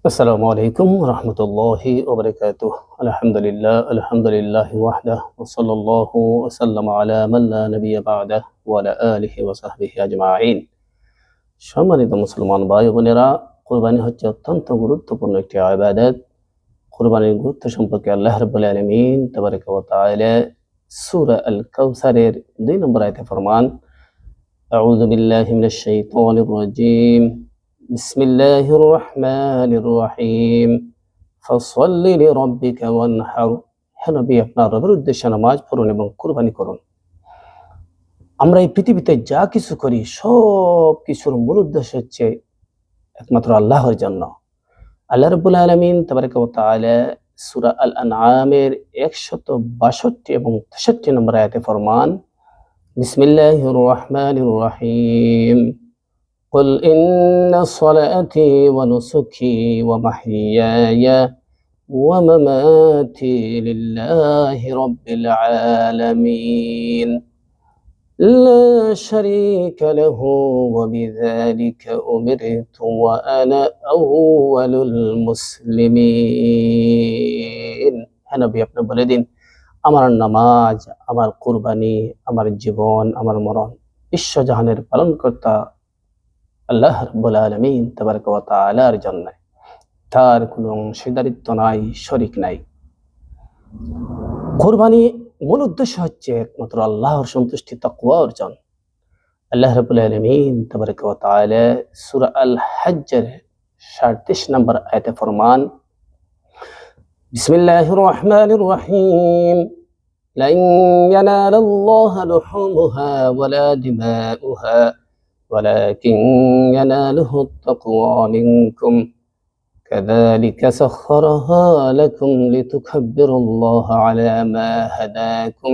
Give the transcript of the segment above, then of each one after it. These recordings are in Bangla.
আসসালামু আলাইকুম রহমতুল্লাহি ওবরাকাতুহ। আলহামদুলিল্লাহি ওয়াহদাহ ওয়া সাল্লাল্লাহু ওয়া সাল্লামা আলা মান লা নাবিয়্যা বা'দাহ ওয়া আলা আলিহি ওয়া সাহবিহি আজমাইন। সম্মানিত মুসলমান ভাই ও বোনেরা, কুরবানি হচ্ছে অত্যন্ত গুরুত্বপূর্ণ একটি ইবাদত। কুরবানির গুরুত্ব সম্পর্কে আল্লাহ রাব্বুল আলামিন তাবারাকা ওয়া তাআলা সূরা আল কাউসারের 2 নম্বর আয়াতে ফরমান, আউযু বিল্লাহি মিনাশ শাইতানির রাজীম। বিসমিল্লাহির রহমানির রহিম। ফাসল্লি লিরাব্বিকা ওয়ানহার। হে নবী, আপনার রবের উদ্দেশ্যে নামাজ পড়ুন এবং কুরবানি করুন। আমরা এই পৃথিবীতে যা কিছু করি সব কিছুর মূল উদ্দেশ্য হচ্ছে একমাত্র আল্লাহর জন্য। আল্লাহ রাব্বুল আলামিন তাবারাকা ওয়া তাআলা সূরা আল আনআমের 162 এবং 63 নম্বর আয়াতে ফরমান, বিসমিল্লাহির রহমানির রহিম। قل إن صلاتي ونسكي ومحياي ومماتي لله رب العالمين لا شريك له وبذلك أمرت وأنا أول المسلمين. হ্যাঁ নবী, আপনি বলে দিন, আমার নামাজ, আমার কুরবানি, আমার জীবন, আমার মরণ বিশ্বজাহানের পালনকর্তা আল্লাহ রাব্বুল আলামিন তাবারাকা ওয়া তাআলার জন্য। তার কোনো অংশীদারিত্ব নাই, শরীক নাই। কুরবানি মূল উদ্দেশ্য হচ্ছে একমাত্র আল্লাহর সন্তুষ্টি, তাকওয়া অর্জন। আল্লাহ রাব্বুল আলামিন তাবারাকা ওয়া তাআলা সূরা আল হজ্জের 37 নম্বর আয়াতে ফরমান, বিসমিল্লাহির রহমানির রহিম। লান ইয়ানালাল্লাহা লুহুমুহা ওয়ালা দিমাউহা ওয়ালাকিন ইয়ানালুহুত তাকওয়া মিনকুম كذلك سخرها لكم لتكبروا الله على ما هداكم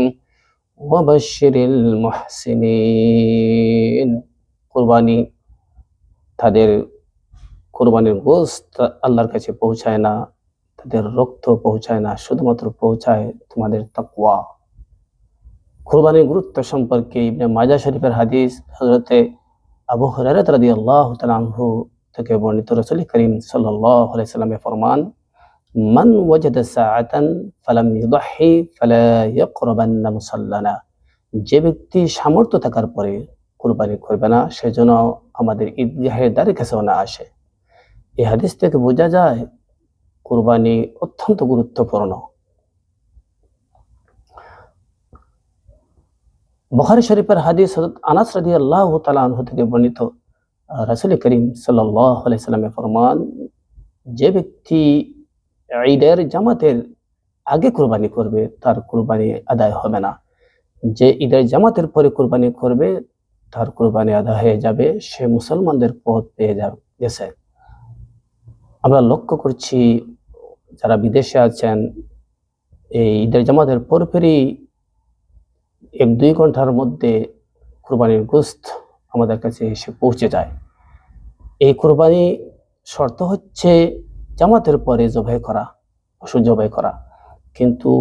وبشر المحسنين. কুরবানি, তাদের কুরবানির গোশত আল্লাহর কাছে পৌঁছায় না, তাদের রক্ত পৌঁছায় না, শুধুমাত্র পৌঁছায় তোমাদের তাকওয়া। কুরবানির গুরুত্ব সম্পর্কে ইবনে মাজাহ শরীফের হাদিস হযরতে আবু হুরায়রা রাদিয়াল্লাহু তাআলা আনহু থেকে বর্ণিত, রাসূল করিম সাল্লাল্লাহু আলাইহি সাল্লামের ফরমান, মান ওয়াজাদা সাআতান ফালাম ইউদহি ফালা ইয়াকরাবান্না মুসাল্লানা। যে ব্যক্তি সামর্থ্য থাকার পরে কুরবানি করবে না, সেজন্য আমাদের ঈদগাহের দ্বারে কাছেও না আসে। এই হাদিস থেকে বোঝা যায় কুরবানি অত্যন্ত গুরুত্বপূর্ণ। বুখারী শরীফের হাদিস হযরত আনাস রাদিয়াল্লাহু তাআলা আনহু থেকে বর্ণিত, রাসূল করিম সাল্লাল্লাহু আলাইহি সাল্লামের ফরমান, যে ব্যক্তি ঈদের জামাতের আগে কুরবানি করবে তার কুরবানি আদায় হবে না। যে ঈদের জামাতের পরে কুরবানি করবে তার কুরবানি আদায় হয়ে যাবে, সে মুসলমানদের পথ পেয়ে গেছে। আমরা লক্ষ্য করছি যারা বিদেশে আছেন, এই ঈদের জামাতের পরপরই 1-2 ঘন্টার মধ্যে কুরবানির গোশত আমাদের কাছে এসে পৌঁছে যায়। এই কুরবানি শর্ত হচ্ছে জামাতের পরে জবাই করা, পশু জবাই করা, কিন্তু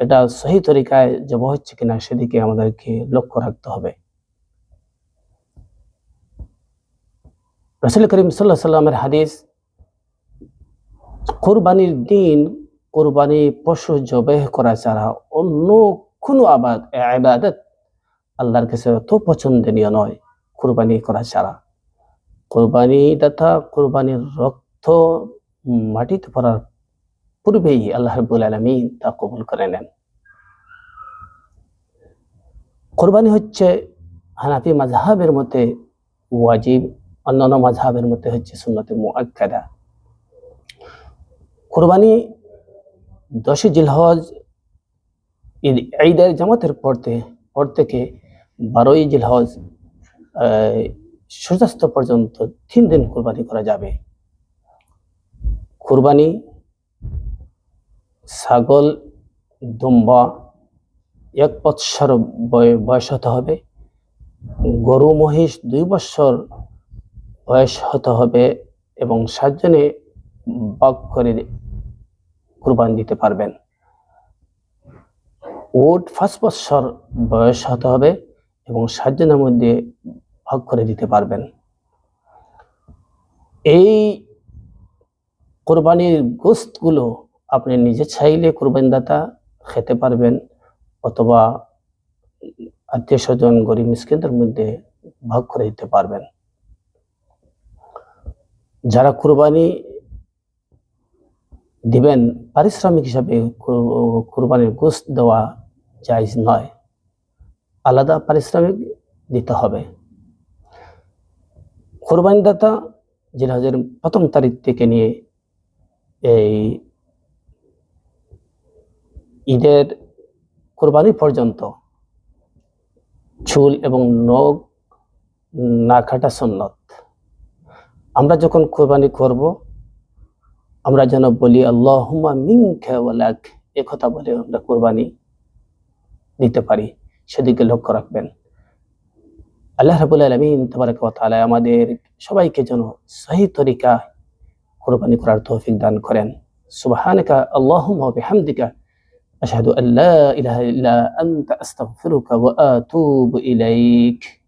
এটা সহি তরিকায় জবাই হচ্ছে কিনা সেদিকে আমাদেরকে লক্ষ্য রাখতে হবে। রাসূল করিম সাল্লাল্লাহু আলাইহি সাল্লামের হাদিস, কুরবানির দিন কুরবানি পশু জবাই করা ছাড়া অন্য কোনো ইবাদত আল্লাহর কাছে অত পছন্দনীয় নয় কুরবানি করা ছাড়া। কুরবানি দাতা কুরবানির রক্ত মাটিতে পড়ার পূর্বেই আল্লাহ রাব্বুল আলামিন তা কবুল করে নেন। কুরবানি হচ্ছে হানাফি মাযহাবের মতে ওয়াজিব, অন্যান্য মাযহাবের মতে হচ্ছে সুন্নতে মুআক্কাদা। কুরবানি 10 জিলহজ ঈদের জামাতের পর থেকে 12 জিলহজ সূর্যাস্ত পর্যন্ত 3 দিন কুরবানি করা যাবে। কুরবানি ছাগল, দুম্বা 1 বৎসর বয়স হতে হবে, গরু মহিষ 2 বৎসর বয়স হতে হবে এবং 7 জনে ভাগ করে কুরবানি দিতে পারবেন। উট 5 বৎসর বয়স হতে হবে এবং 7 জনের মধ্যে ভাগ করে দিতে পারবেন। এই কোরবানির গোশতগুলো আপনি নিজে চাইলে কোরবানিদাতা খেতে পারবেন, অথবা আত্মীয়-স্বজন, গরিব মিসকিনদের মধ্যে ভাগ করে দিতে পারবেন। যারা কোরবানি দিবেন, পারিশ্রমিক হিসাবে কোরবানির গোশত দেওয়া জায়েজ নয়, আলাদা পারিশ্রমিক দিতে হবে। কোরবানিদাতা জিলহজের ১ম তারিখ থেকে নিয়ে এই ঈদের কোরবানি পর্যন্ত চুল এবং নখ না কাটা সুন্নত। আমরা যখন কোরবানি করব, আমরা যেন বলি আল্লাহুম্মা মিনকা ওয়া লাক, এ কথা বলে আমরা কোরবানি দিতে পারি, সেদিকে লক্ষ্য রাখবেন। আল্লাহ রাব্বুল আলামিন তাবারাক ওয়া তাআলা আমাদের সবাইকে যেন সহিহ তরিকায় কোরবানি করার তৌফিক দান করেন। সুবহানাকা আল্লাহুম্মা ওয়া বিহামদিকা আশহাদু আল্লা ইলাহা ইল্লা আনতা আস্তাগফিরুকা ওয়া আতুবু ইলাইক।